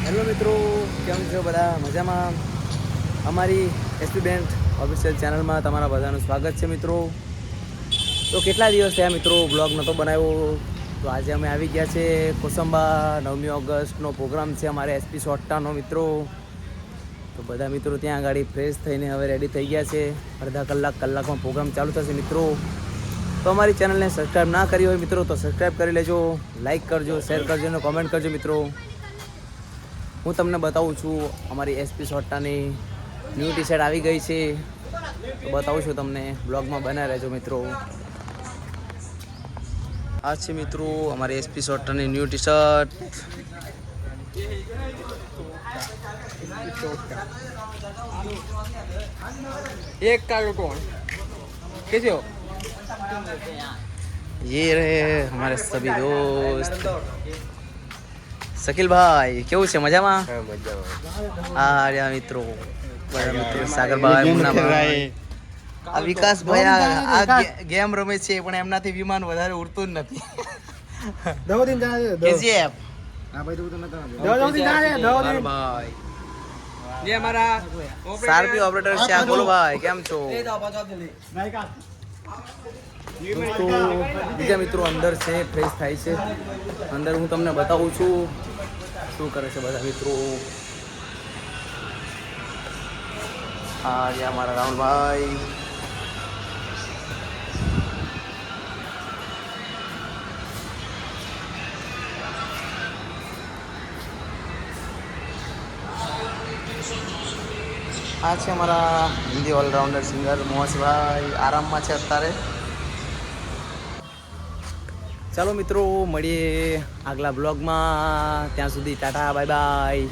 Hello મિત્રો, કેમ છો બધા? મજામાં? અમારી એસપી બેન્ડ ઓફિશિયલ ચેનલમાં તમારા બધાનું સ્વાગત છે મિત્રો. તો કેટલા દિવસ થયા મિત્રો બ્લોગ નહોતો બનાવ્યો, તો આજે અમે આવી ગયા છે કોસંબા. 9મી ઓગસ્ટનો પ્રોગ્રામ છે અમારે એસપી સોટ્ટાનો મિત્રો. તો બધા મિત્રો ત્યાં આગળ ફ્રેશ થઈને હવે રેડી થઈ ગયા છે. અડધા કલાકમાં પ્રોગ્રામ ચાલુ થશે મિત્રો. તો અમારી ચેનલને સબસ્ક્રાઈબ ના કરી હોય મિત્રો તો સબસ્ક્રાઈબ કરી લેજો, લાઇક કરજો, શેર કરજો અને કોમેન્ટ કરજો મિત્રો. હું તમને બતાવું છું અમારી એસપી સોટ્ટાની ન્યૂ ટી શર્ટ આવી ગઈ છે, તો બતાવું છું તમને. બ્લોગમાં બનાવી રહેજો મિત્રો. આ છે મિત્રો અમારી એસપી સોટ્ટાની ન્યૂ ટી શર્ટ. एक का कौन कैसे हो? ये रहे हमारे सभी दोस्त. શકીલ ભાઈ કેવું છે? મજામાં? હા રહ્યા મિત્રો, બધા મિત્રો સાગરભાઈ, મુન્નાભાઈ, આ વિકાસભાઈ આ ગેમ રમે છે પણ એમનાથી વિમાન વધારે ઉડતું જ નથી. KGF. ભાઈ ये हमारा સારપી ઓપરેટર છે આ. બોલો ભાઈ, કેમ છો? તો બીજા મિત્રો અંદર છે, ફ્રેશ થાય છે અંદર. હું તમને બતાવું છું શું કરે છે બધા મિત્રો. હા રહ્યા મારા રાહુલભાઈ. આ છે અમારા હિન્દી ઓલરાઉન્ડર સિંગર મોહસભાઈ, આરામમાં છે અત્યારે. ચાલો મિત્રો, મળીએ આગલા બ્લોગમાં. ત્યાં સુધી ટાટા, બાય બાય.